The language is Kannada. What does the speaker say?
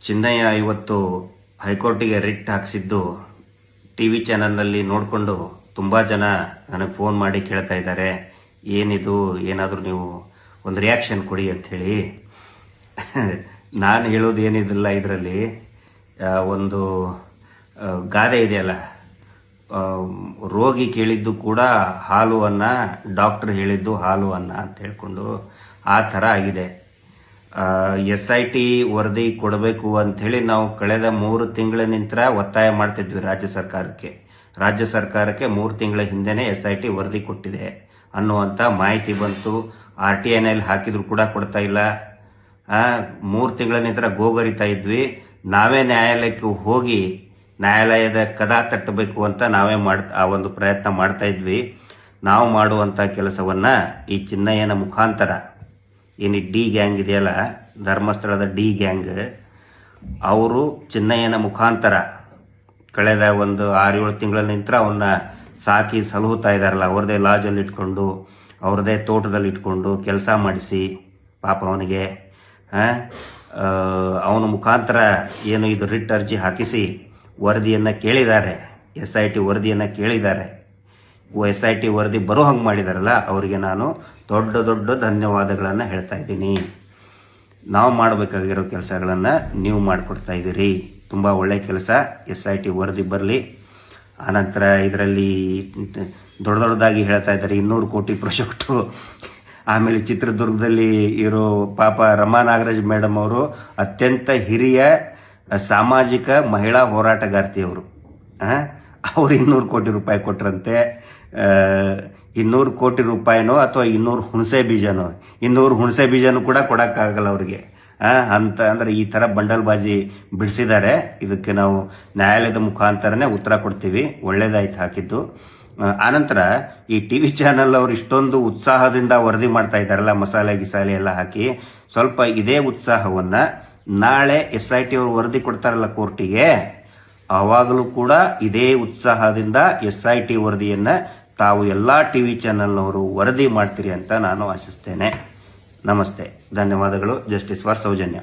ಚಿನ್ನಯ್ಯ ಇವತ್ತು ಹೈಕೋರ್ಟಿಗೆ ರಿಟ್ ಹಾಕಿಸಿದ್ದು ಟಿವಿ ಚಾನಲ್ನಲ್ಲಿ ನೋಡಿಕೊಂಡು ತುಂಬ ಜನ ನನಗೆ ಫೋನ್ ಮಾಡಿ ಕೇಳ್ತಾ ಇದ್ದಾರೆ, ಏನಿದು, ಏನಾದರೂ ನೀವು ಒಂದು ರಿಯಾಕ್ಷನ್ ಕೊಡಿ ಅಂಥೇಳಿ. ನಾನು ಹೇಳೋದು ಏನಿದಿಲ್ಲ, ಇದರಲ್ಲಿ ಒಂದು ಗಾದೆ ಇದೆಯಲ್ಲ, ರೋಗಿ ಕೇಳಿದ್ದು ಕೂಡ ಹಾಲು ಅನ್ನ, ಡಾಕ್ಟರ್ ಹೇಳಿದ್ದು ಹಾಲು ಅನ್ನ ಅಂತ ಹೇಳ್ಕೊಂಡು ಆ ಥರ ಆಗಿದೆ. SIT ವರದಿ ಕೊಡಬೇಕು ಅಂಥೇಳಿ ನಾವು ಕಳೆದ 3 ತಿಂಗಳ ನಂತರ ಒತ್ತಾಯ ಮಾಡ್ತಿದ್ವಿ ರಾಜ್ಯ ಸರ್ಕಾರಕ್ಕೆ. 3 ತಿಂಗಳ ಹಿಂದೆನೇ SIT ವರದಿ ಕೊಟ್ಟಿದೆ ಅನ್ನುವಂಥ ಮಾಹಿತಿ ಬಂತು. RTIನಲ್ಲಿ ಹಾಕಿದ್ರು ಕೂಡ ಕೊಡ್ತಾ ಇಲ್ಲ. 3 ತಿಂಗಳ ನಂತರ ಗೋಗರಿತಾ ಇದ್ವಿ. ನಾವೇ ನ್ಯಾಯಾಲಯಕ್ಕೆ ಹೋಗಿ ನ್ಯಾಯಾಲಯದ ಕದ ತಟ್ಟಬೇಕು ಅಂತ ನಾವೇ ಆ ಒಂದು ಪ್ರಯತ್ನ ಮಾಡ್ತಾ ಇದ್ವಿ. ನಾವು ಮಾಡುವಂಥ ಕೆಲಸವನ್ನ ಈ ಚಿನ್ನಯ್ಯನ ಮುಖಾಂತರ, ಏನು ಡಿ ಗ್ಯಾಂಗ್ ಇದೆಯಲ್ಲ, ಧರ್ಮಸ್ಥಳದ ಡಿ ಗ್ಯಾಂಗ್, ಅವರು ಚಿನ್ನಯ್ಯನ ಮುಖಾಂತರ ಕಳೆದ ಒಂದು 6-7 ತಿಂಗಳ ನಂತರ ಅವನ್ನ ಸಾಕಿ ಸಲಹುತ್ತಾ ಇದ್ದಾರಲ್ಲ, ಅವ್ರದೇ ಲಾಜಲ್ಲಿ ಇಟ್ಕೊಂಡು, ಅವ್ರದೇ ತೋಟದಲ್ಲಿ ಇಟ್ಕೊಂಡು ಕೆಲಸ ಮಾಡಿಸಿ ಪಾಪ ಅವನಿಗೆ ಅವನ ಮುಖಾಂತರ ಏನು ಇದು ರಿಟ್ ಅರ್ಜಿ ಹಾಕಿಸಿ ವರದಿಯನ್ನು ಕೇಳಿದ್ದಾರೆ, SIT ವರದಿಯನ್ನು ಕೇಳಿದ್ದಾರೆ. SIT ವರದಿ ಬರೋ ಹಂಗೆ ಮಾಡಿದಾರಲ್ಲ, ಅವರಿಗೆ ನಾನು ದೊಡ್ಡ ಧನ್ಯವಾದಗಳನ್ನು ಹೇಳ್ತಾ ಇದ್ದೀನಿ. ನಾವು ಮಾಡಬೇಕಾಗಿರೋ ಕೆಲಸಗಳನ್ನು ನೀವು ಮಾಡಿಕೊಡ್ತಾ ಇದ್ದೀರಿ. ತುಂಬ ಒಳ್ಳೆಯ ಕೆಲಸ. SIT ವರದಿ ಬರಲಿ. ಆನಂತರ ಇದರಲ್ಲಿ ದೊಡ್ಡದಾಗಿ ಹೇಳ್ತಾ ಇದ್ದಾರೆ 200 ಕೋಟಿ ಪ್ರಾಜೆಕ್ಟು. ಆಮೇಲೆ ಚಿತ್ರದುರ್ಗದಲ್ಲಿ ಇರೋ ಪಾಪ ರಮಾ ನಾಗರಾಜ್ ಮೇಡಮ್ ಅವರು ಅತ್ಯಂತ ಹಿರಿಯ ಸಾಮಾಜಿಕ ಮಹಿಳಾ ಹೋರಾಟಗಾರ್ತಿಯವರು. ಅವರು 200 ಕೋಟಿ ರೂಪಾಯಿ ಕೊಟ್ರಂತೆ. 200 ಕೋಟಿ ರೂಪಾಯಿನೋ ಅಥವಾ 200 ಹುಣಸೆ ಬೀಜನೋ, 200 ಹುಣಸೆ ಬೀಜನೂ ಕೂಡ ಕೊಡೋಕ್ಕಾಗಲ್ಲ ಅವ್ರಿಗೆ ಅಂತ. ಅಂದ್ರೆ ಈ ಥರ ಬಂಡಲ್ಬಾಜಿ ಬಿಡಿಸಿದ್ದಾರೆ. ಇದಕ್ಕೆ ನಾವು ನ್ಯಾಯಾಲಯದ ಮುಖಾಂತರನೇ ಉತ್ತರ ಕೊಡ್ತೀವಿ. ಒಳ್ಳೇದಾಯ್ತು ಹಾಕಿದ್ದು. ಆನಂತರ ಈ ಟಿವಿ ಚಾನಲ್ ಅವರು ಇಷ್ಟೊಂದು ಉತ್ಸಾಹದಿಂದ ವರದಿ ಮಾಡ್ತಾ ಇದ್ದಾರಲ್ಲ, ಮಸಾಲೆ ಗಿಸಾಲೆ ಎಲ್ಲ ಹಾಕಿ, ಸ್ವಲ್ಪ ಇದೇ ಉತ್ಸಾಹವನ್ನ ನಾಳೆ SIT ಅವರು ವರದಿ ಕೊಡ್ತಾರಲ್ಲ ಕೋರ್ಟಿಗೆ, ಆವಾಗಲೂ ಕೂಡ ಇದೇ ಉತ್ಸಾಹದಿಂದ SIT ವರದಿಯನ್ನ ತಾವು ಎಲ್ಲ ಟಿವಿ ಚಾನೆಲ್ನವರು ವರದಿ ಮಾಡ್ತೀರಿ ಅಂತ ನಾನು ಆಶಿಸ್ತೇನೆ. ನಮಸ್ತೆ, ಧನ್ಯವಾದಗಳು. Justice for Soujanya.